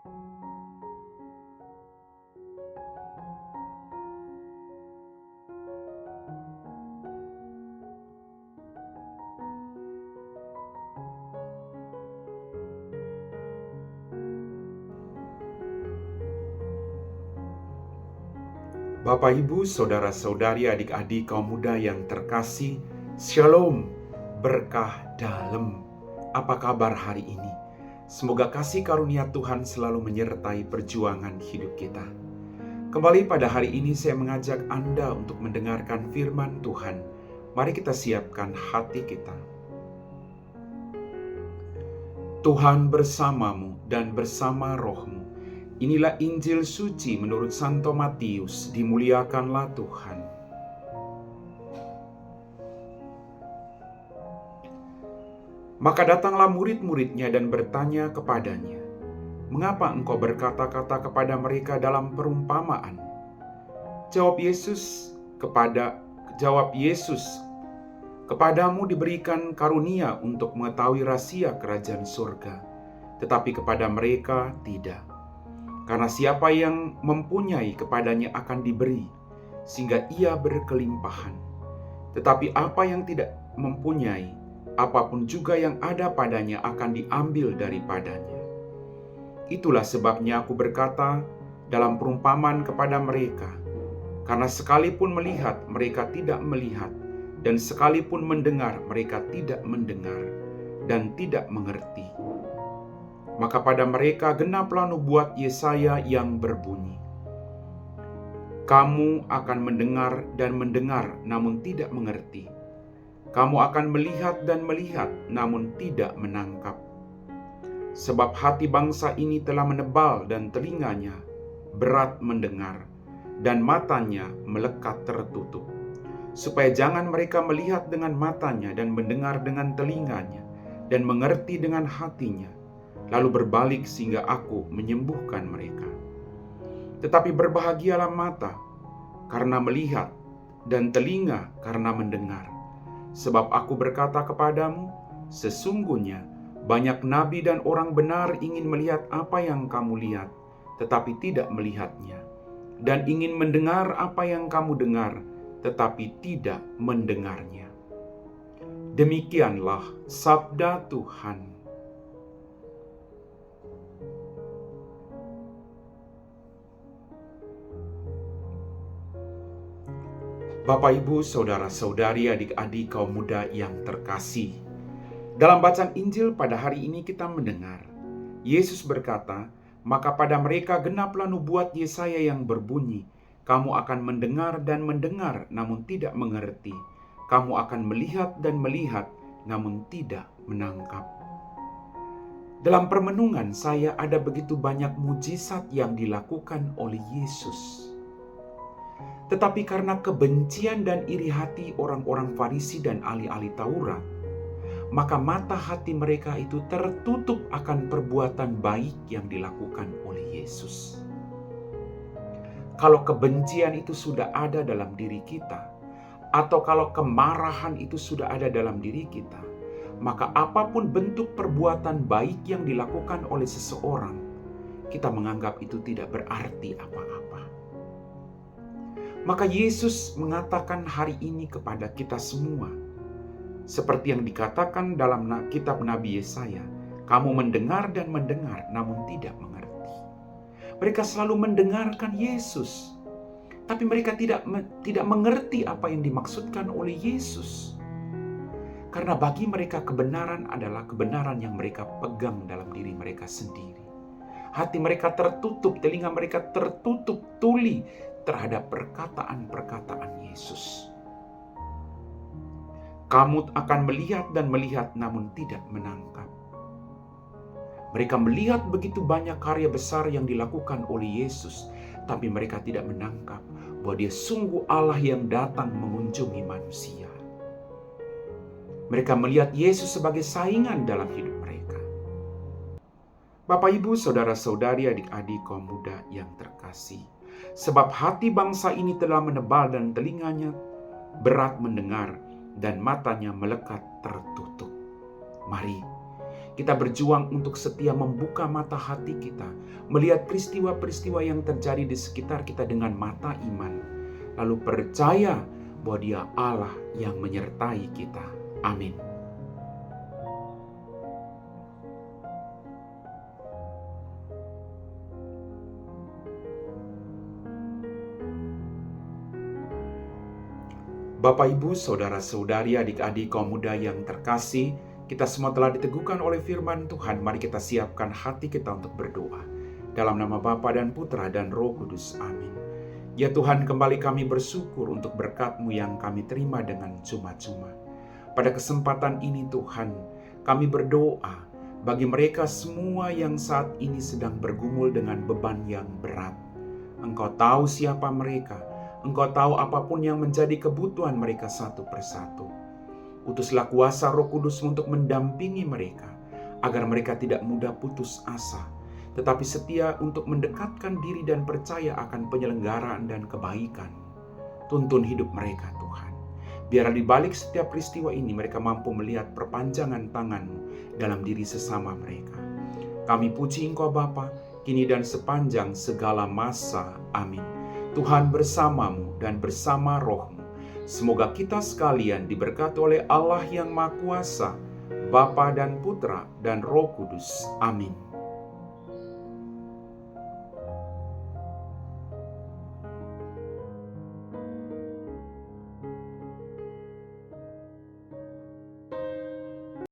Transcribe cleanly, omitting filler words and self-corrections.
Bapak, Ibu, saudara-saudari, adik-adik kaum muda yang terkasih, Shalom, berkah dalam. Apa kabar hari ini? Semoga kasih karunia Tuhan selalu menyertai perjuangan hidup kita. Kembali pada hari ini saya mengajak Anda untuk mendengarkan firman Tuhan. Mari kita siapkan hati kita. Tuhan bersamamu dan bersama rohmu. Inilah Injil suci menurut Santo Matius, dimuliakanlah Tuhan. Maka datanglah murid-muridnya dan bertanya kepadanya, "Mengapa engkau berkata-kata kepada mereka dalam perumpamaan?" Jawab Yesus, "Kepadamu diberikan karunia untuk mengetahui rahasia kerajaan surga, tetapi kepada mereka tidak. Karena siapa yang mempunyai kepadanya akan diberi, sehingga ia berkelimpahan. Tetapi apa yang tidak mempunyai, apapun juga yang ada padanya akan diambil daripadanya. Itulah sebabnya aku berkata dalam perumpamaan kepada mereka, karena sekalipun melihat, mereka tidak melihat, dan sekalipun mendengar, mereka tidak mendengar, dan tidak mengerti. Maka pada mereka genaplah nubuat Yesaya yang berbunyi, kamu akan mendengar dan mendengar, namun tidak mengerti. Kamu akan melihat dan melihat, namun tidak menangkap. Sebab hati bangsa ini telah menebal dan telinganya berat mendengar, dan matanya melekat tertutup. Supaya jangan mereka melihat dengan matanya dan mendengar dengan telinganya, dan mengerti dengan hatinya, lalu berbalik sehingga aku menyembuhkan mereka. Tetapi berbahagialah mata karena melihat dan telinga karena mendengar. Sebab aku berkata kepadamu, sesungguhnya banyak nabi dan orang benar ingin melihat apa yang kamu lihat, tetapi tidak melihatnya, dan ingin mendengar apa yang kamu dengar, tetapi tidak mendengarnya. Demikianlah sabda Tuhan. Bapak, Ibu, saudara-saudari, adik-adik kaum muda yang terkasih. Dalam bacaan Injil pada hari ini kita mendengar, Yesus berkata, maka pada mereka genaplah nubuat Yesaya yang berbunyi, kamu akan mendengar dan mendengar, namun tidak mengerti. Kamu akan melihat dan melihat, namun tidak menangkap. Dalam permenungan saya ada begitu banyak mujizat yang dilakukan oleh Yesus. Tetapi karena kebencian dan iri hati orang-orang Farisi dan ahli-ahli Taurat, maka mata hati mereka itu tertutup akan perbuatan baik yang dilakukan oleh Yesus. Kalau kebencian itu sudah ada dalam diri kita, atau kalau kemarahan itu sudah ada dalam diri kita, maka apapun bentuk perbuatan baik yang dilakukan oleh seseorang, kita menganggap itu tidak berarti apa-apa. Maka Yesus mengatakan hari ini kepada kita semua, seperti yang dikatakan dalam kitab Nabi Yesaya, kamu mendengar dan mendengar, namun tidak mengerti. Mereka selalu mendengarkan Yesus, tapi mereka tidak mengerti apa yang dimaksudkan oleh Yesus. Karena bagi mereka kebenaran adalah kebenaran yang mereka pegang dalam diri mereka sendiri. Hati mereka tertutup, telinga mereka tertutup tuli terhadap perkataan-perkataan Yesus. Kamu akan melihat dan melihat namun tidak menangkap. Mereka melihat begitu banyak karya besar yang dilakukan oleh Yesus, tapi mereka tidak menangkap bahwa Dia sungguh Allah yang datang mengunjungi manusia. Mereka melihat Yesus sebagai saingan dalam hidup mereka. Bapak, Ibu, saudara-saudari, adik-adik kaum muda yang terkasih, sebab hati bangsa ini telah menebal dan telinganya berat mendengar, dan matanya melekat tertutup. Mari Kita berjuang untuk setia membuka mata hati kita, melihat peristiwa-peristiwa yang terjadi di sekitar kita dengan mata iman, lalu percaya bahwa Dia Allah yang menyertai kita. Amin. Bapak, Ibu, Saudara-saudari, adik-adik kaum muda yang terkasih, kita semua telah diteguhkan oleh firman Tuhan. Mari kita siapkan hati kita untuk berdoa. Dalam nama Bapa dan Putra dan Roh Kudus. Amin. Ya Tuhan, kembali kami bersyukur untuk berkat-Mu yang kami terima dengan cuma-cuma. Pada kesempatan ini Tuhan, kami berdoa bagi mereka semua yang saat ini sedang bergumul dengan beban yang berat. Engkau tahu siapa mereka. Engkau tahu apapun yang menjadi kebutuhan mereka satu persatu. Utuslah kuasa Roh Kudus untuk mendampingi mereka, agar mereka tidak mudah putus asa, tetapi setia untuk mendekatkan diri dan percaya akan penyelenggaraan dan kebaikan. Tuntun hidup mereka Tuhan. Biarlah di balik setiap peristiwa ini mereka mampu melihat perpanjangan tangan-Mu dalam diri sesama mereka. Kami puji Engkau Bapa, kini dan sepanjang segala masa. Amin. Tuhan bersamamu dan bersama roh-Mu. Semoga kita sekalian diberkati oleh Allah yang Maha Kuasa, Bapa dan Putra dan Roh Kudus. Amin.